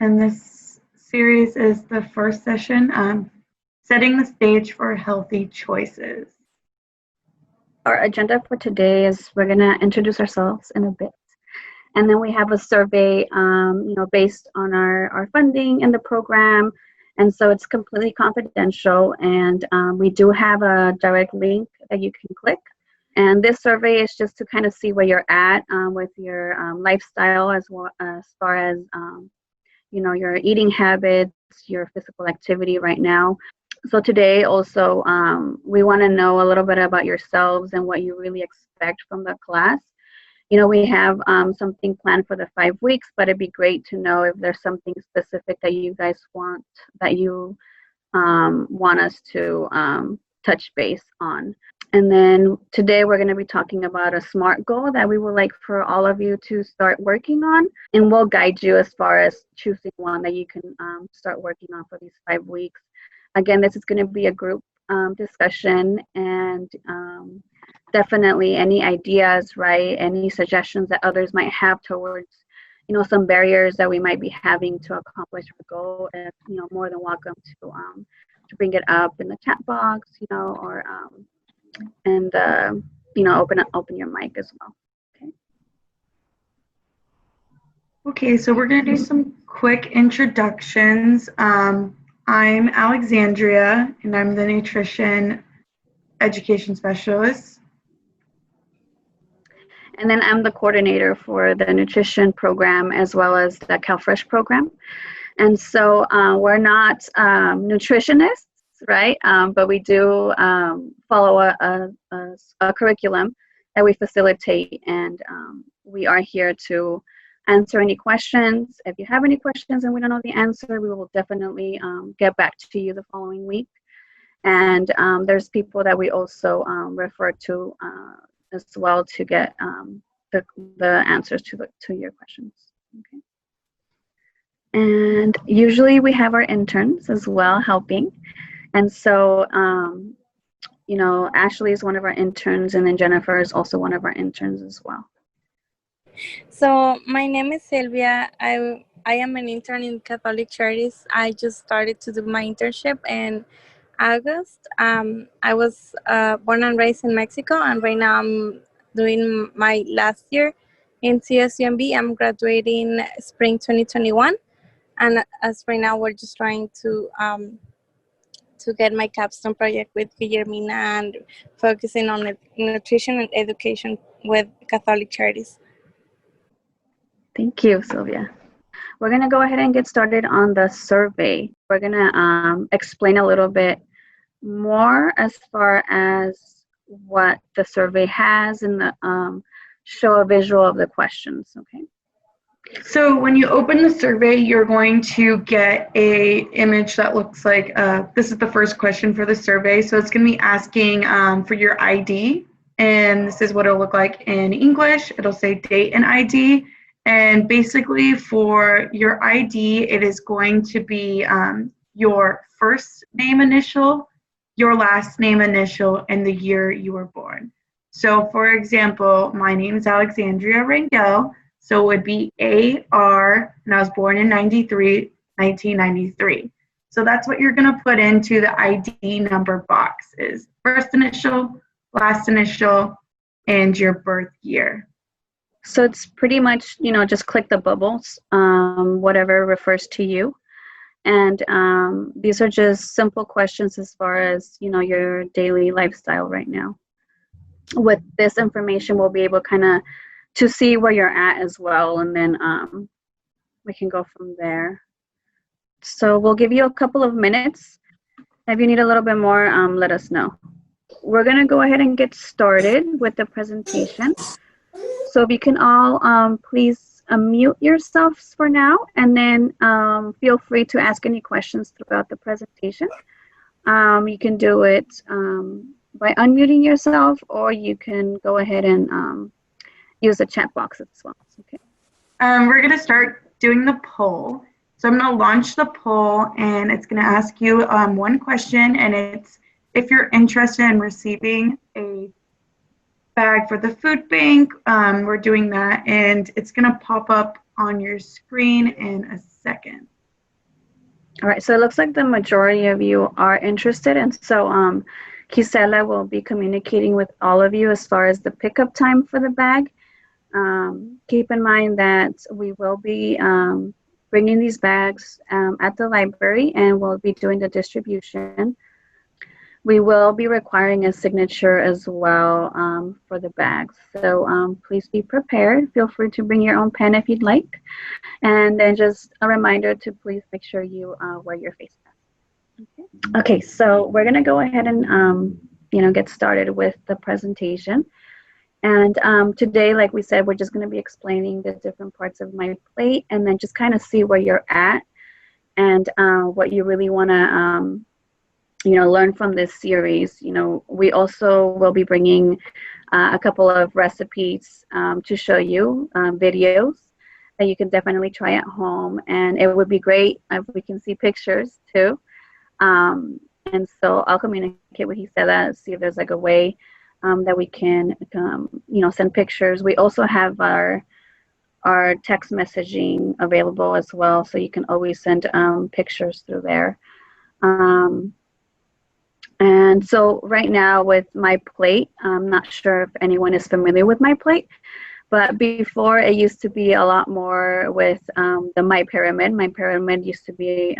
and this series is the first session, setting the stage for healthy choices. Our agenda for today is we're going to introduce ourselves in a bit. And then we have a survey, based on our funding in the program. And so it's completely confidential. And we do have a direct link that you can click. And this survey is just to kind of see where you're at with your lifestyle as well as far as, your eating habits, your physical activity right now. So today also, we want to know a little bit about yourselves and what you really expect from the class. We have something planned for the 5 weeks, but it'd be great to know if there's something specific that you guys want, that you want us to touch base on. And then today we're going to be talking about a SMART goal that we would like for all of you to start working on. And we'll guide you as far as choosing one that you can start working on for these 5 weeks. Again, this is going to be a group discussion, and definitely any ideas, right? Any suggestions that others might have towards, some barriers that we might be having to accomplish our goal, and more than welcome to bring it up in the chat box, or open your mic as well. Okay, so we're going to do some quick introductions. I'm Alexandria, and I'm the nutrition education specialist. And then I'm the coordinator for the nutrition program as well as the CalFresh program. And so we're not nutritionists, right? But we do follow a curriculum that we facilitate, and we are here to answer any questions. If you have any questions and we don't know the answer, we will definitely get back to you the following week. And there's people that we also refer to as well to get the answers to your questions. Okay. And usually we have our interns as well helping. And so, Ashley is one of our interns, and then Jennifer is also one of our interns as well. So my name is Sylvia. I am an intern in Catholic Charities. I just started to do my internship in August. I was born and raised in Mexico, and right now I'm doing my last year in CSUMB. I'm graduating spring 2021, and as right now we're just trying to get my capstone project with Guillermina and focusing on nutrition and education with Catholic Charities. Thank you, Sylvia. We're going to go ahead and get started on the survey. We're going to explain a little bit more as far as what the survey has and show a visual of the questions, okay? So when you open the survey, you're going to get a image that looks like, this is the first question for the survey. So it's going to be asking for your ID, and this is what it'll look like in English. It'll say date and ID. And basically for your ID, it is going to be your first name initial, your last name initial, and the year you were born. So for example, my name is Alexandria Rangel, so it would be AR, and I was born in 1993. So that's what you're gonna put into the ID number box, is first initial, last initial, and your birth year. So it's pretty much, just click the bubbles, whatever refers to you. And these are just simple questions as far as, your daily lifestyle right now. With this information, we'll be able to see where you're at as well. And then we can go from there. So we'll give you a couple of minutes. If you need a little bit more, let us know. We're going to go ahead and get started with the presentation. So if you can all please unmute yourselves for now, and then feel free to ask any questions throughout the presentation. You can do it by unmuting yourself, or you can go ahead and use the chat box as well. Okay. We're going to start doing the poll. So I'm going to launch the poll, and it's going to ask you one question, and it's if you're interested in receiving a bag for the food bank. We're doing that, and it's going to pop up on your screen in a second. All right, so it looks like the majority of you are interested, and so Gisela will be communicating with all of you as far as the pickup time for the bag. Keep in mind that we will be bringing these bags at the library, and we'll be doing the distribution. We will be requiring a signature as well for the bags. So please be prepared. Feel free to bring your own pen if you'd like. And then just a reminder to please make sure you wear your face mask. Okay, so we're gonna go ahead and get started with the presentation. And today, like we said, we're just gonna be explaining the different parts of my plate and then just kind of see where you're at and what you really wanna learn from this series. We also will be bringing a couple of recipes to show you, videos that you can definitely try at home. And it would be great if we can see pictures too. And so I'll communicate with Gisela, see if there's like a way that we can, send pictures. We also have our text messaging available as well, so you can always send pictures through there. And so right now with my plate, I'm not sure if anyone is familiar with my plate, but before it used to be a lot more with the My Pyramid. My Pyramid used to be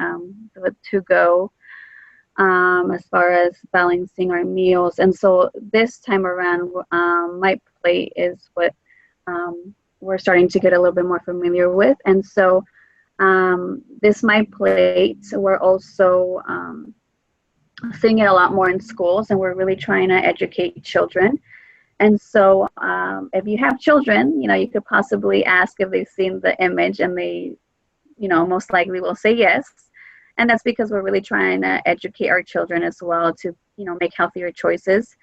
the to-go as far as balancing our meals. And so this time around, my plate is what we're starting to get a little bit more familiar with. And so this My Plate, we're also seeing it a lot more in schools, and we're really trying to educate children. And so if you have children, you could possibly ask if they've seen the image, and they, most likely will say yes. And that's because we're really trying to educate our children as well to, make healthier choices.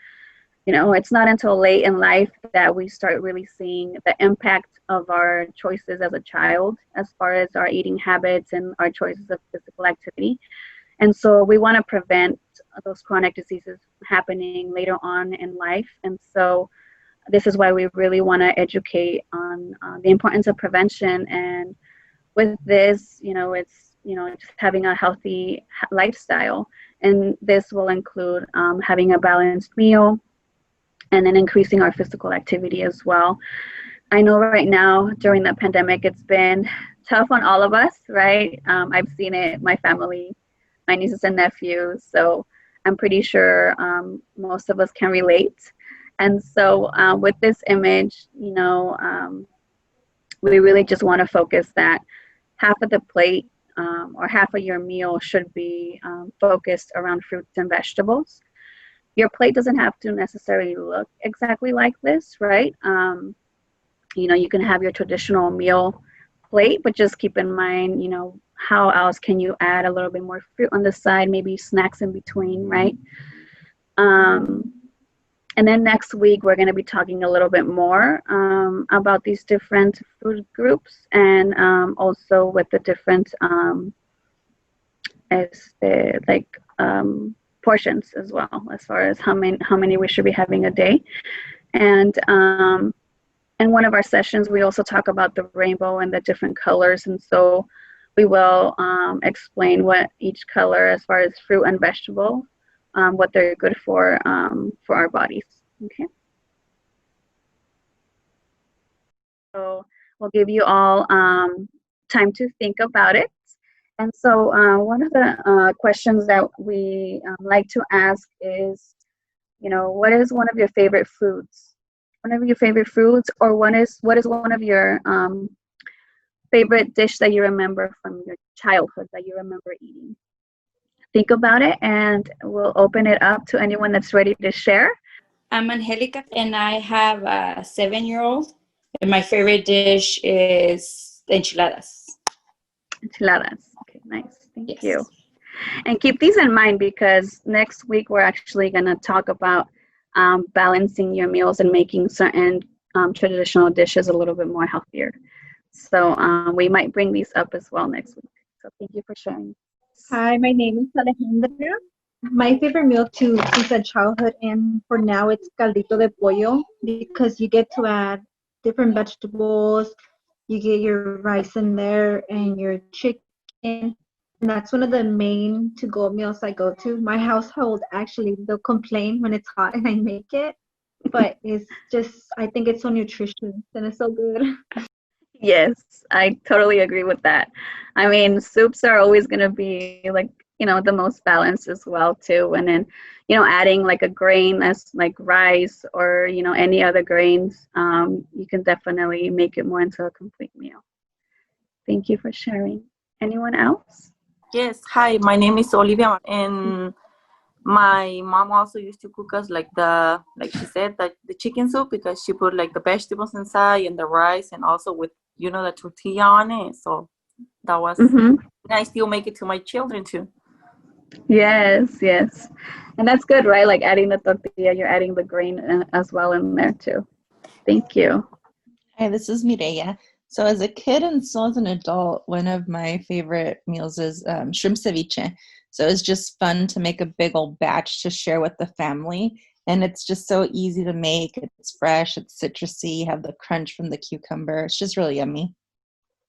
It's not until late in life that we start really seeing the impact of our choices as a child, as far as our eating habits and our choices of physical activity. And so we want to prevent those chronic diseases happening later on in life. And so this is why we really want to educate on the importance of prevention. And with this, it's, just having a healthy lifestyle. And this will include having a balanced meal and then increasing our physical activity as well. I know right now during the pandemic, it's been tough on all of us, right? I've seen it, my family, my nieces and nephews. So I'm pretty sure most of us can relate. And so with this image, we really just want to focus that half of the plate or half of your meal should be focused around fruits and vegetables. Your plate doesn't have to necessarily look exactly like this, right? You can have your traditional meal plate, but just keep in mind, how else can you add a little bit more fruit on the side, maybe snacks in between, right? And then next week, we're going to be talking a little bit more about these different food groups, and also with the different portions as well, as far as how many we should be having a day. And in one of our sessions, we also talk about the rainbow and the different colors. And so we will explain what each color, as far as fruit and vegetable, what they're good for our bodies. Okay. So we'll give you all time to think about it. And so one of the questions that we like to ask is, what is one of your favorite foods? One of your favorite foods, or what is one of your favorite dish that you remember from your childhood that you remember eating? Think about it, and we'll open it up to anyone that's ready to share. I'm Angelica, and I have a 7-year-old, and my favorite dish is enchiladas. Enchiladas. Okay, nice. Thank you. And keep these in mind, because next week we're actually going to talk about balancing your meals and making certain traditional dishes a little bit more healthier. So we might bring these up as well next week. So thank you for sharing. Hi, my name is Alejandra. My favorite meal too since a childhood, and for now, it's caldito de pollo, because you get to add different vegetables. You get your rice in there and your chicken, And that's one of the main to-go meals I go to. My household actually, they'll complain when it's hot and I make it, but it's just, I think it's so nutritious and it's so good. Yes, I totally agree with that. I mean, soups are always going to be like, the most balanced as well too. And then, adding like a grain as like rice or, any other grains, you can definitely make it more into a complete meal. Thank you for sharing. Anyone else? Yes, hi, my name is Olivia, and my mom also used to cook us like she said, the chicken soup, because she put like the vegetables inside and the rice, and also with, the tortilla on it. So that was, Mm-hmm. and I still make it to my children too. Yes, yes. And that's good, right? Like adding the tortilla, you're adding the grain as well in there too. Thank you. Hi, this is Mireya. So as a kid and still as an adult, one of my favorite meals is shrimp ceviche. So it's just fun to make a big old batch to share with the family. And it's just so easy to make. It's fresh, it's citrusy, you have the crunch from the cucumber. It's just really yummy.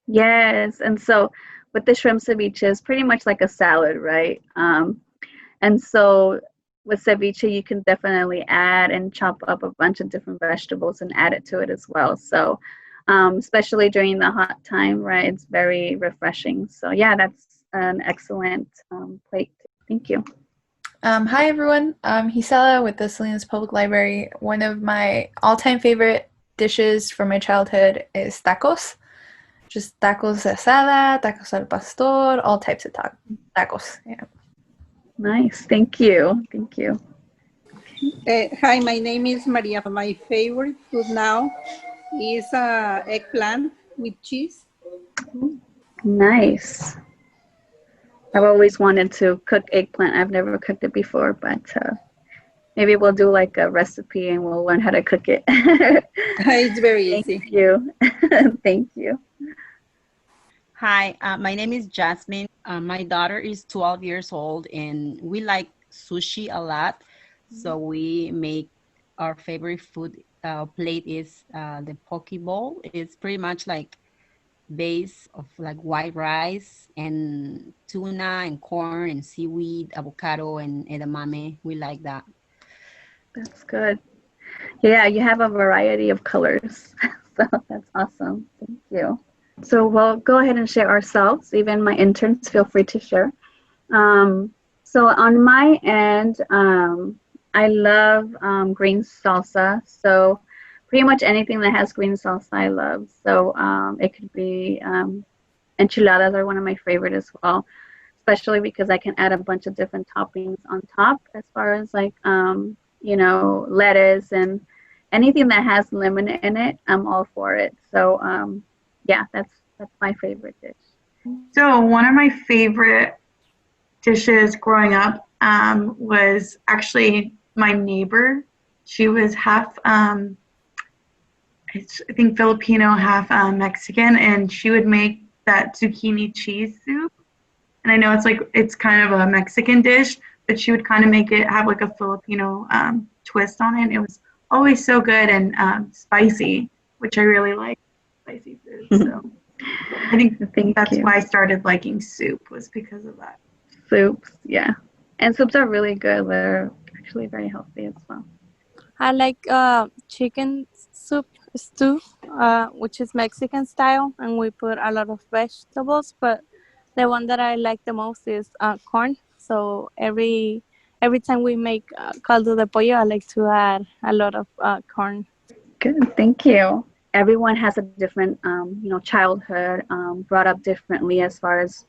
Yes. And so with the shrimp ceviche, it's pretty much like a salad, right? And so with ceviche, you can definitely add and chop up a bunch of different vegetables and add it to it as well. So especially during the hot time, right? It's very refreshing. So yeah, that's an excellent plate. Thank you. Hi everyone, I'm Gisela with the Salinas Public Library. One of my all-time favorite dishes from my childhood is tacos. Just tacos asada, tacos al pastor, all types of tacos. Yeah. Nice, thank you. Thank you. Hi, my name is Maria. My favorite food now is eggplant with cheese. Nice. I've always wanted to cook eggplant. I've never cooked it before, but maybe we'll do like a recipe and we'll learn how to cook it. It's very easy. Thank you. Thank you. Hi, my name is Jasmine. My daughter is 12 years old and we like sushi a lot. So we make our favorite food plate is the poke bowl. It's pretty much like base of like white rice and tuna and corn and seaweed, avocado and edamame. We like that. That's good. Yeah, you have a variety of colors. So that's awesome. Thank you. So we'll go ahead and share ourselves. Even my interns, feel free to share. So on my end, I love green salsa. So pretty much anything that has green salsa I love. So it could be enchiladas are one of my favorite as well, especially because I can add a bunch of different toppings on top as far as like, lettuce and anything that has lemon in it, I'm all for it. So yeah, that's my favorite dish. So one of my favorite dishes growing up was actually my neighbor. She was half I think Filipino, half Mexican, and she would make that zucchini cheese soup. And I know it's kind of a Mexican dish, but she would kind of make it have like a Filipino twist on it. It was always so good and spicy, which I really like spicy food. So I think that's why I started liking soup, was because of that. Soups, yeah. And soups are really good. They're actually very healthy as well. I like chicken stew, which is Mexican style, and we put a lot of vegetables, but the one that I like the most is corn. So every time we make caldo de pollo, I like to add a lot of corn. Good, thank you. Everyone has a different, childhood, brought up differently as far as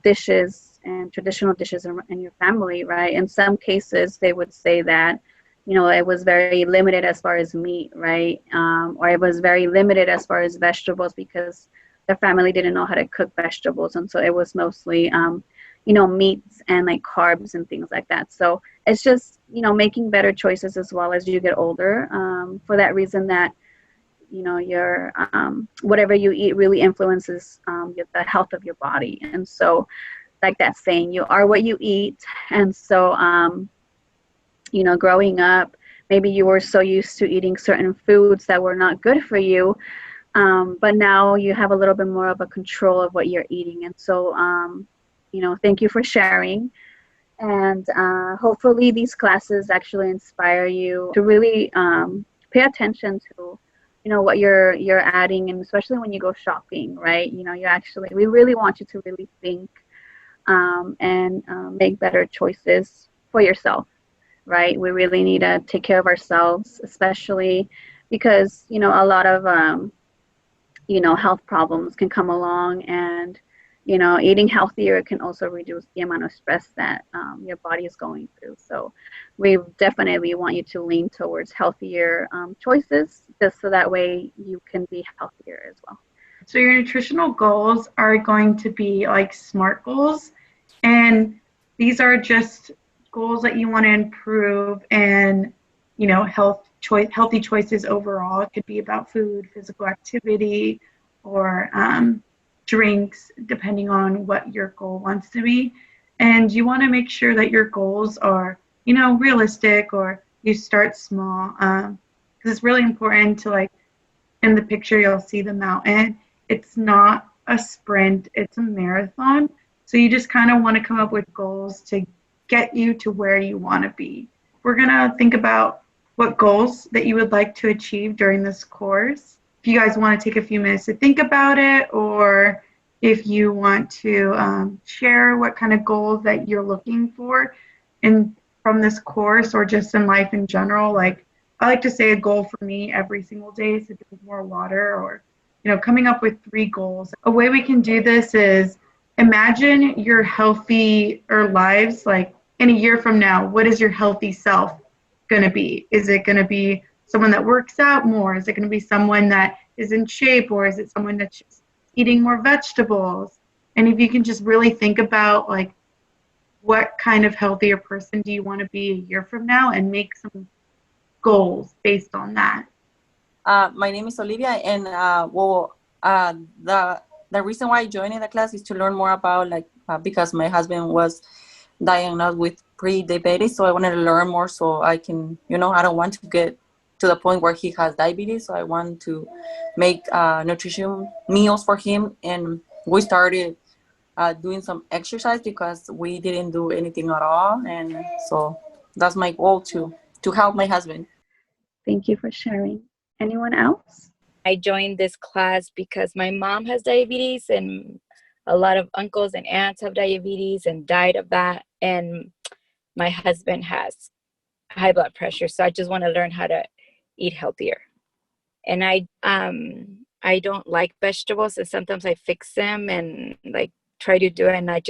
dishes and traditional dishes in your family, right? In some cases, they would say that, it was very limited as far as meat, right? Or it was very limited as far as vegetables because the family didn't know how to cook vegetables. And so it was mostly, meats and like carbs and things like that. So it's just, making better choices as well as you get older, for that reason that, your whatever you eat really influences the health of your body. And so like that saying, you are what you eat. And so, growing up, maybe you were so used to eating certain foods that were not good for you, but now you have a little bit more of a control of what you're eating. And so thank you for sharing. And hopefully these classes actually inspire you to really pay attention to, what you're adding, and especially when you go shopping, right? We really want you to really think and make better choices for yourself, right? We really need to take care of ourselves, especially because, a lot of, health problems can come along, and, eating healthier can also reduce the amount of stress that your body is going through. So we definitely want you to lean towards healthier choices, just so that way you can be healthier as well. So your nutritional goals are going to be like SMART goals, and these are just goals that you want to improve and, healthy choices overall. It could be about food, physical activity, or drinks, depending on what your goal wants to be. And you want to make sure that your goals are, realistic, or you start small, because it's really important to, like, in the picture you'll see the mountain. It's not a sprint, it's a marathon. So you just kind of want to come up with goals to get you to where you want to be. We're going to think about what goals that you would like to achieve during this course. If you guys want to take a few minutes to think about it, or if you want to share what kind of goals that you're looking for from this course, or just in life in general. Like, I like to say a goal for me every single day is to drink more water, or, coming up with 3 goals. A way we can do this is imagine your healthy lives, like in a year from now. What is your healthy self going to be? Is it going to be someone that works out more? Is it going to be someone that is in shape, or is it someone that's just eating more vegetables? And if you can just really think about, like, what kind of healthier person do you want to be a year from now, and make some goals based on that. My name is Olivia, and the reason why I joined in the class is to learn more about, because my husband was diagnosed with pre-diabetes, so I wanted to learn more so I can, I don't want to get to the point where he has diabetes, so I want to make nutrition meals for him. And we started doing some exercise because we didn't do anything at all, and so that's my goal, to help my husband. Thank you for sharing. Anyone else? I joined this class because my mom has diabetes, and a lot of uncles and aunts have diabetes and died of that. And my husband has high blood pressure. So I just want to learn how to eat healthier. And I don't like vegetables, and sometimes I fix them and try to do it, and I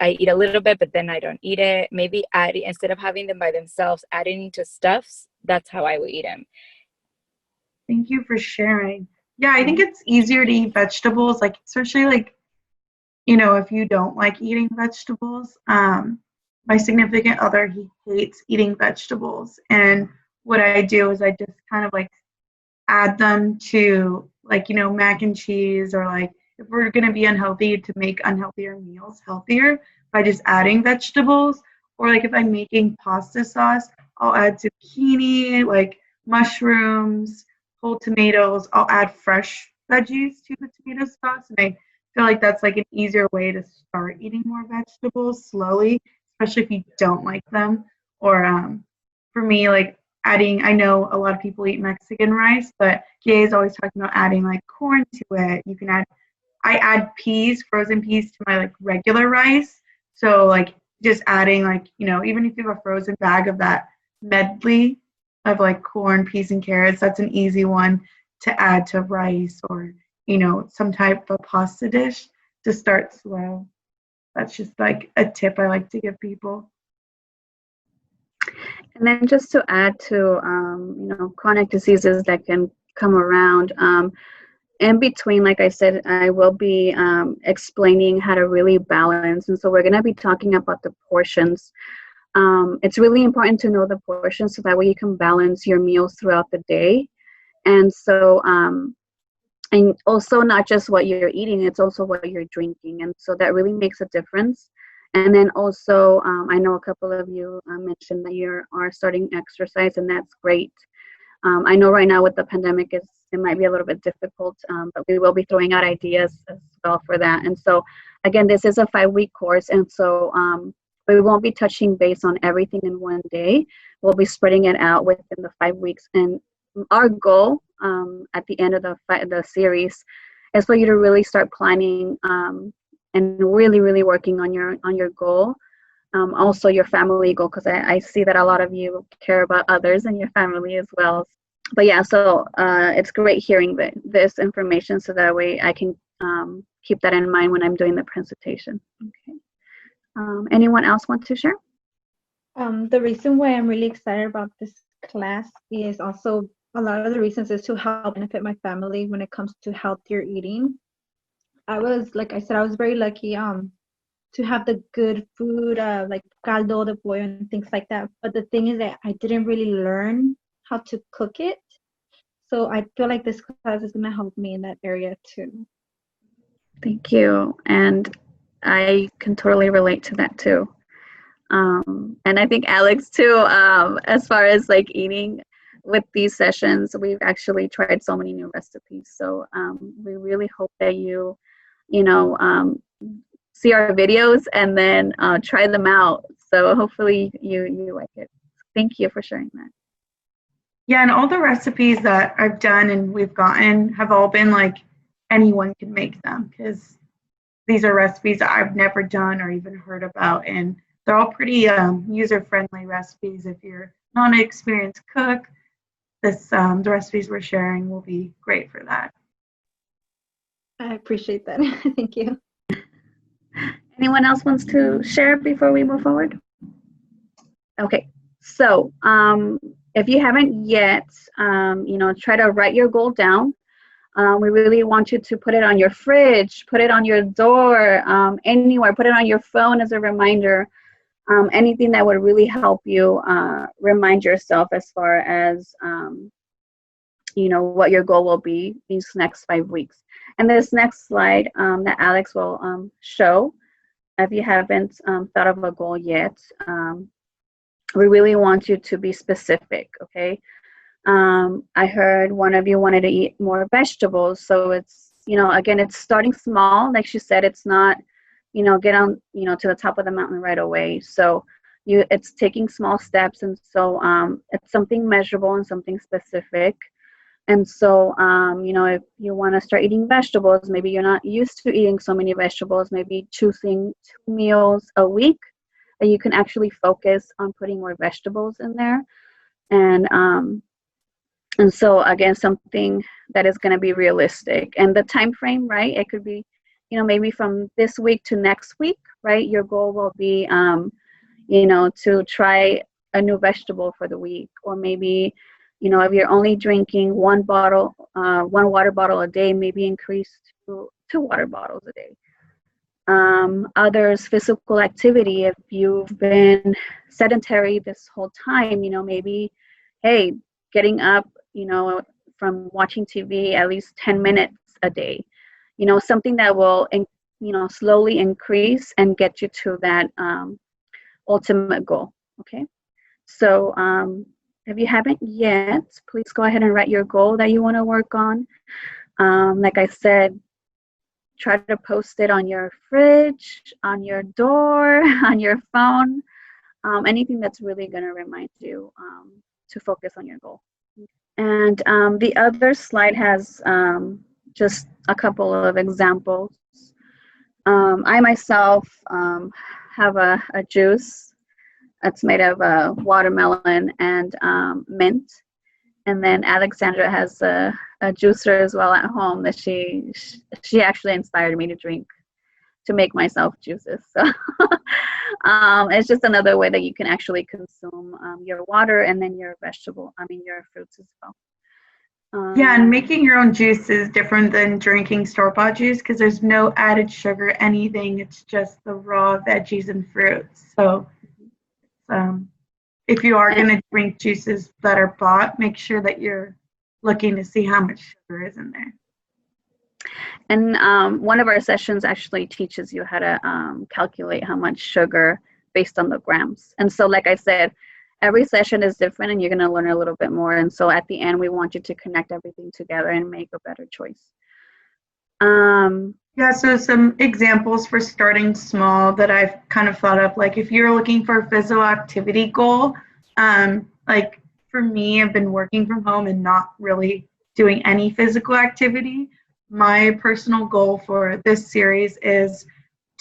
eat a little bit, but then I don't eat it. Maybe instead of having them by themselves, adding into stuffs, that's how I would eat them. Thank you for sharing. Yeah, I think it's easier to eat vegetables, especially if you don't like eating vegetables. My significant other, he hates eating vegetables, and what I do is I just kind of add them to mac and cheese, or if we're going to be unhealthy, to make unhealthier meals healthier by just adding vegetables. Or if I'm making pasta sauce, I'll add zucchini, mushrooms, whole tomatoes. I'll add fresh veggies to the tomato sauce, and I feel like that's an easier way to start eating more vegetables slowly, especially if you don't like them. Or for me, adding, I know a lot of people eat Mexican rice, but Kay is always talking about adding corn to it. You can I add peas, frozen peas, to my regular rice. So just adding even if you have a frozen bag of that medley of corn, peas, and carrots, that's an easy one to add to rice, or some type of pasta dish to start slow. That's just a tip I like to give people. And then just to add to chronic diseases that can come around, in between, like I said, I will be explaining how to really balance. And so we're going to be talking about the portions. It's really important to know the portions, so that way you can balance your meals throughout the day. And so, and also not just what you're eating, it's also what you're drinking. And so that really makes a difference. And then also, I know a couple of you mentioned that you are starting exercise, and that's great. I know right now with the pandemic, it's it might be a little bit difficult, but we will be throwing out ideas as well for that. And so, again, this is a 5-week course, and so we won't be touching base on everything in one day. We'll be spreading it out within the 5 weeks. And our goal at the end of the series is for you to really start planning and really working on your goal. Also your family goal, because I see that a lot of you care about others and your family as well. But yeah, so it's great hearing this information, so that way I can keep that in mind when I'm doing the presentation. Okay. Anyone else want to share? The reason why I'm really excited about this class is also a lot of the reasons is to help benefit my family when it comes to healthier eating. Like I said, I was very lucky to have the good food, like caldo de pollo and things like that. But the thing is that I didn't really learn how to cook it. So I feel like this class is going to help me in that area too. Thank you. And I can totally relate to that too. And I think Alex too, as far as like eating with these sessions, we've actually tried so many new recipes. So we really hope that you see our videos and then try them out. So hopefully you like it. Thank you for sharing that. Yeah, and all the recipes that I've done and we've gotten have all been like anyone can make them, because these are recipes that I've never done or even heard about, and they're all pretty user-friendly recipes. If you're not an experienced cook, the recipes we're sharing will be great for that. I appreciate that. Thank you. Anyone else wants to share before we move forward? Okay, so if you haven't yet, try to write your goal down. We really want you to put it on your fridge, put it on your door, anywhere, put it on your phone as a reminder. Anything that would really help you remind yourself as far as, what your goal will be these next 5 weeks. And this next slide that Alex will show, if you haven't thought of a goal yet, we really want you to be specific, okay? I heard one of you wanted to eat more vegetables, so it's, again, it's starting small. Like she said, it's not, get on, to the top of the mountain right away. So it's taking small steps, and so it's something measurable and something specific. And so, if you want to start eating vegetables, maybe you're not used to eating so many vegetables, maybe choosing 2 meals a week, that you can actually focus on putting more vegetables in there. And so, again, something that is going to be realistic. And the time frame, right, it could be, maybe from this week to next week, right? Your goal will be, to try a new vegetable for the week, or maybe, if you're only drinking one water bottle a day, maybe increase to 2 water bottles a day. Others, physical activity. If you've been sedentary this whole time, maybe, hey, getting up, from watching TV at least 10 minutes a day, something that will, slowly increase and get you to that ultimate goal. Okay. So, if you haven't yet, please go ahead and write your goal that you want to work on. Like I said, try to post it on your fridge, on your door, on your phone, anything that's really going to remind you to focus on your goal. And the other slide has just a couple of examples. I myself have a juice. It's made of watermelon and mint. And then Alexandra has a juicer as well at home that she actually inspired me to make myself juices. So it's just another way that you can actually consume your water and then your your fruits as well. Yeah, and making your own juice is different than drinking store-bought juice, because there's no added sugar, anything. It's just the raw veggies and fruits. So if you are going to drink juices that are bought, make sure that you're looking to see how much sugar is in there. And one of our sessions actually teaches you how to calculate how much sugar based on the grams. And so, like I said, every session is different and you're going to learn a little bit more. And so at the end, we want you to connect everything together and make a better choice. Yeah, so some examples for starting small that I've kind of thought of, like if you're looking for a physical activity goal, like for me, I've been working from home and not really doing any physical activity. My personal goal for this series is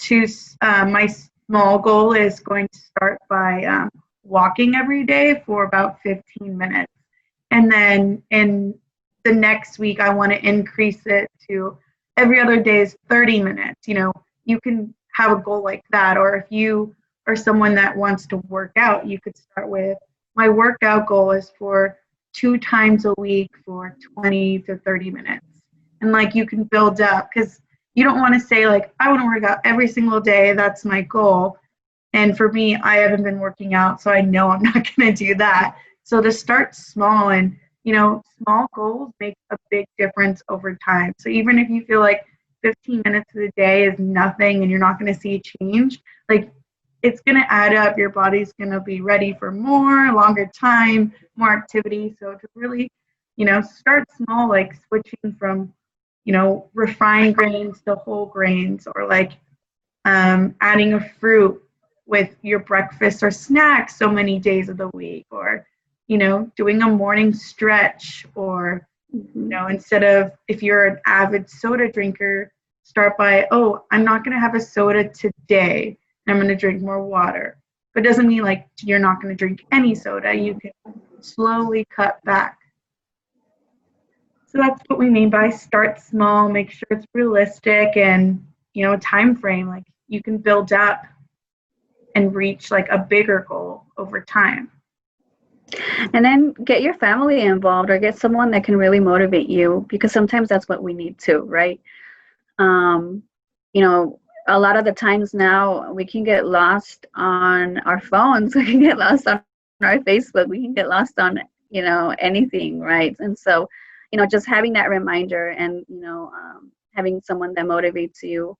to, my small goal is going to start by walking every day for about 15 minutes. And then in the next week, I want to increase it to every other day is 30 minutes. You know, you can have a goal like that. Or if you are someone that wants to work out, you could start with, my workout goal is for 2 times a week for 20 to 30 minutes. And like you can build up, because you don't want to say like, I want to work out every single day. That's my goal. And for me, I haven't been working out, so I know I'm not going to do that. So to start small, and you know, small goals make a big difference over time. So even if you feel like 15 minutes of the day is nothing and you're not going to see change, like it's going to add up. Your body's going to be ready for more, longer time, more activity. So to really, you know, start small, like switching from, you know, refined grains to whole grains, or like adding a fruit with your breakfast or snacks so many days of the week, or you know, doing a morning stretch, or, you know, instead of, if you're an avid soda drinker, start by, oh, I'm not going to have a soda today. I'm going to drink more water. But it doesn't mean like you're not going to drink any soda. You can slowly cut back. So that's what we mean by start small, make sure it's realistic, and, you know, a time frame. Like you can build up and reach like a bigger goal over time. And then get your family involved, or get someone that can really motivate you, because sometimes that's what we need too, right? You know, a lot of the times now we can get lost on our phones, we can get lost on our Facebook, we can get lost on, you know, anything, right? And so, you know, just having that reminder, and, you know, having someone that motivates you.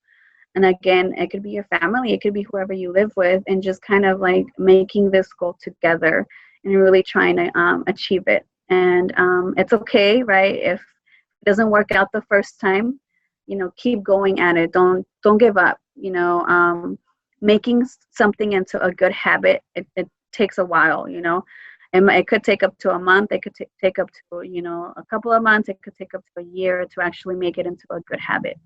And again, it could be your family, it could be whoever you live with, and just kind of like making this goal together and really trying to achieve it. And it's okay, right? If it doesn't work out the first time, you know, keep going at it. Don't give up. You know, making something into a good habit, it takes a while, you know. And it could take up to a month. It could take up to, you know, a couple of months. It could take up to a year to actually make it into a good habit.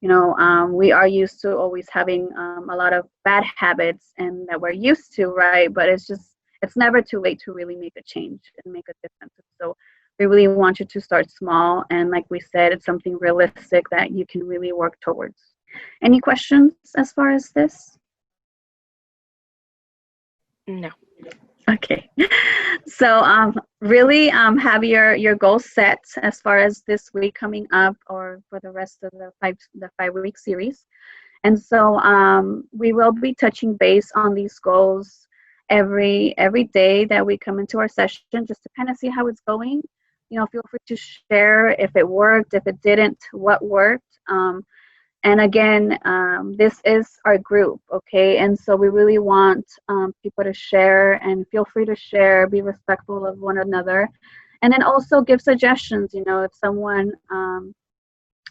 You know, we are used to always having a lot of bad habits, and that we're used to, right? But it's never too late to really make a change and make a difference. So we really want you to start small. And like we said, it's something realistic that you can really work towards. Any questions as far as this? No. Okay. So really have your goals set as far as this week coming up, or for the rest of the 5-week series. And so we will be touching base on these goals every day that we come into our session, just to kind of see how it's going. You know, feel free to share if it worked, if it didn't, what worked. And again, this is our group, okay? And so we really want people to share, and feel free to share, be respectful of one another. And then also give suggestions. You know, if someone,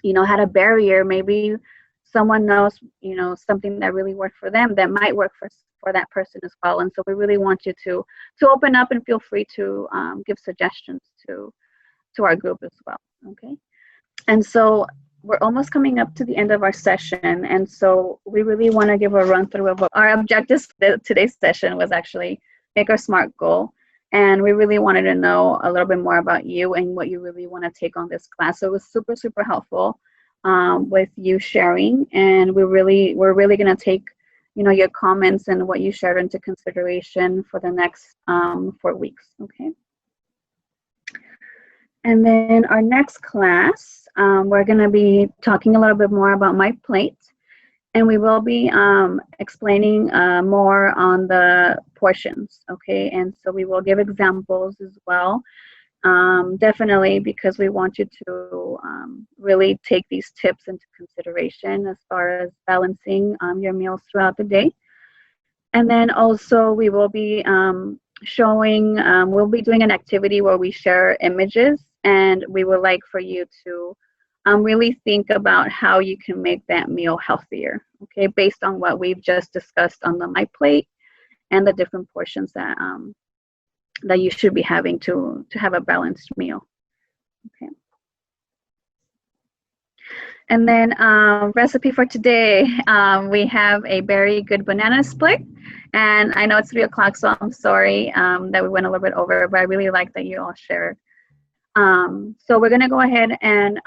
you know, had a barrier, maybe someone knows, you know, something that really worked for them that might work for that person as well. And so we really want you to open up, and feel free to give suggestions to our group as well, okay? And so we're almost coming up to the end of our session, and so we really want to give a run through of what our objectives for today's session was. Actually make our SMART goal, and we really wanted to know a little bit more about you and what you really want to take on this class. So it was super helpful with you sharing, and we're really going to take, you know, your comments and what you shared into consideration for the next 4 weeks, okay? And then our next class, we're going to be talking a little bit more about My Plate, and we will be explaining more on the portions, okay? And so we will give examples as well, definitely, because we want you to really take these tips into consideration as far as balancing your meals throughout the day. And then also we will be showing, we'll be doing an activity where we share images, and we would like for you to really think about how you can make that meal healthier, okay, based on what we've just discussed on the My Plate and the different portions that that you should be having to have a balanced meal. Okay. And then recipe for today, we have a very good banana split. And I know it's 3 o'clock, so I'm sorry that we went a little bit over, but I really like that you all shared. So we're gonna go ahead and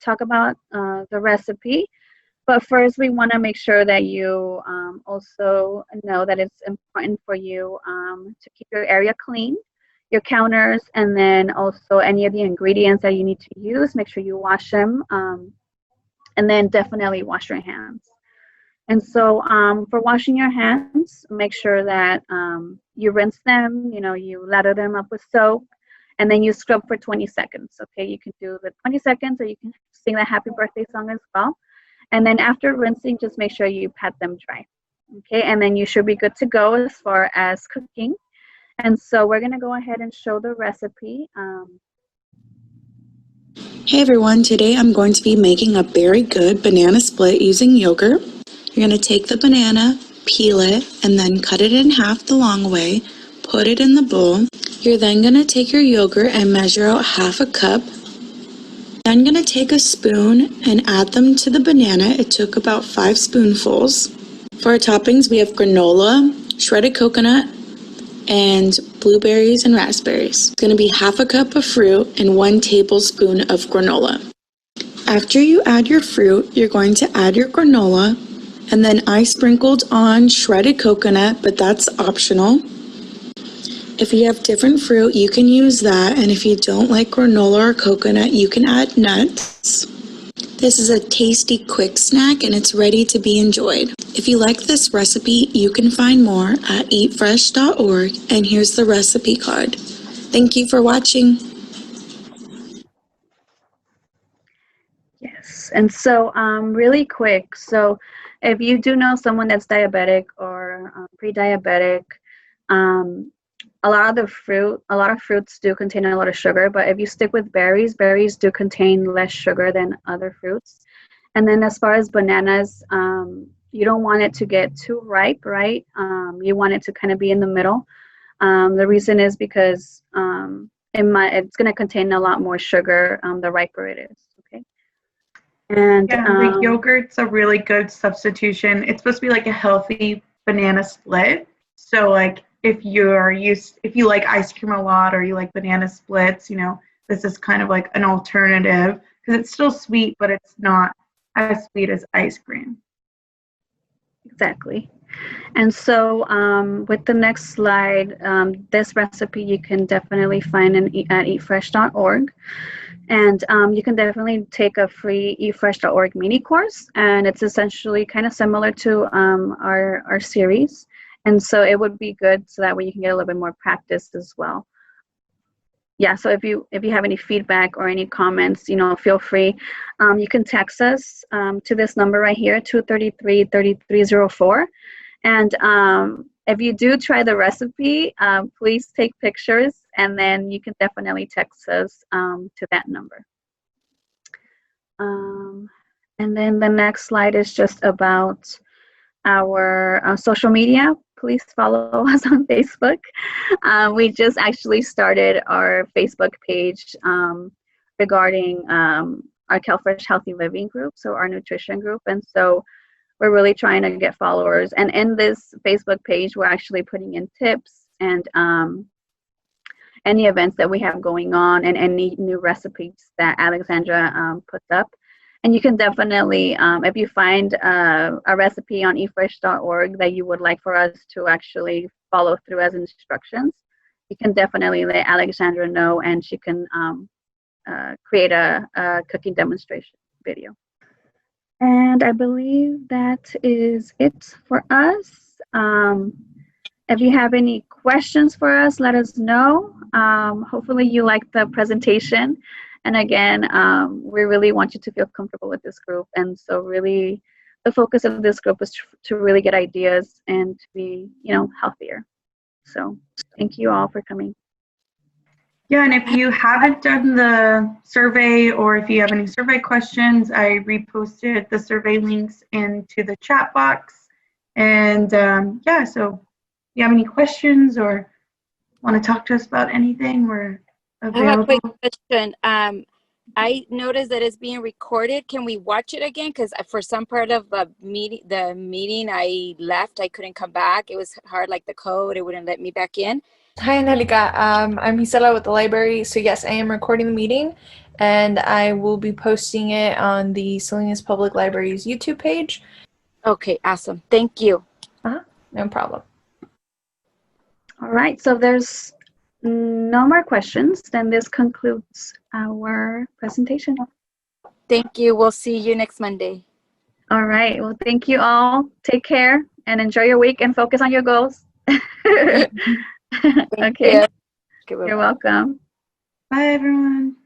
talk about the recipe. But first, we want to make sure that you also know that it's important for you to keep your area clean, your counters, and then also any of the ingredients that you need to use, make sure you wash them, and then definitely wash your hands. And so for washing your hands, make sure that you rinse them, you know, you lather them up with soap, and then you scrub for 20 seconds, okay? You can do the 20 seconds, or you can sing the happy birthday song as well. And then after rinsing, just make sure you pat them dry, okay? And then you should be good to go as far as cooking. And so we're gonna go ahead and show the recipe. Hey everyone, today I'm going to be making a very good banana split using yogurt. You're gonna take the banana, peel it, and then cut it in half the long way, put it in the bowl. You're then gonna take your yogurt and measure out half a cup. Then gonna take a spoon and add them to the banana. It took about 5 spoonfuls. For our toppings, we have granola, shredded coconut, and blueberries and raspberries. It's gonna be half a cup of fruit and 1 tablespoon of granola. After you add your fruit, you're going to add your granola, and then I sprinkled on shredded coconut, but that's optional. If you have different fruit, you can use that, and if you don't like granola or coconut, you can add nuts. This is a tasty quick snack, and it's ready to be enjoyed. If you like this recipe, you can find more at eatfresh.org, and here's the recipe card. Thank you for watching. Yes, and so really quick, so if you do know someone that's diabetic or pre-diabetic, a lot of fruits do contain a lot of sugar, but if you stick with berries, berries do contain less sugar than other fruits. And then as far as bananas, you don't want it to get too ripe, right? You want it to kind of be in the middle. The reason is because it's going to contain a lot more sugar the riper it is, okay? And yeah, the yogurt's a really good substitution. It's supposed to be like a healthy banana split. So like if you like ice cream a lot, or you like banana splits, you know, this is kind of like an alternative, because it's still sweet, but it's not as sweet as ice cream. Exactly. And so with the next slide, this recipe you can definitely find at eatfresh.org. And you can definitely take a free eatfresh.org mini course, and it's essentially kind of similar to our series. And so it would be good so that way you can get a little bit more practice as well. Yeah, so if you have any feedback or any comments, you know, feel free. You can text us to this number right here, 233-3304. And if you do try the recipe, please take pictures, and then you can definitely text us to that number. And then the next slide is just about our social media. Please follow us on Facebook. We just actually started our Facebook page regarding our CalFresh Healthy Living group, so our nutrition group. And so we're really trying to get followers. And in this Facebook page, we're actually putting in tips and any events that we have going on, and any new recipes that Alexandra puts up. And you can definitely, if you find a recipe on eatfresh.org that you would like for us to actually follow through as instructions, you can definitely let Alexandra know, and she can create a cooking demonstration video. And I believe that is it for us. If you have any questions for us, let us know. Hopefully you liked the presentation. And again, we really want you to feel comfortable with this group. And so really the focus of this group is to really get ideas and to be, you know, healthier. So thank you all for coming. Yeah, and if you haven't done the survey or if you have any survey questions, I reposted the survey links into the chat box. And yeah, so if you have any questions or want to talk to us about anything, we're I have a quick available. question. I noticed that it's being recorded. Can we watch it again? Because for some part of the meeting, I left. I couldn't come back. It was hard, like the code. It wouldn't let me back in. Hi, Angelica. I'm Gisela with the library. So yes, I am recording the meeting, and I will be posting it on the Salinas Public Library's YouTube page. Okay, awesome. Thank you. No problem. All right, so there's no more questions. Then this concludes our presentation. Thank you. We'll see you next Monday. All right, well, thank you all. Take care and enjoy your week and focus on your goals. Okay, you. you're welcome. Bye, everyone.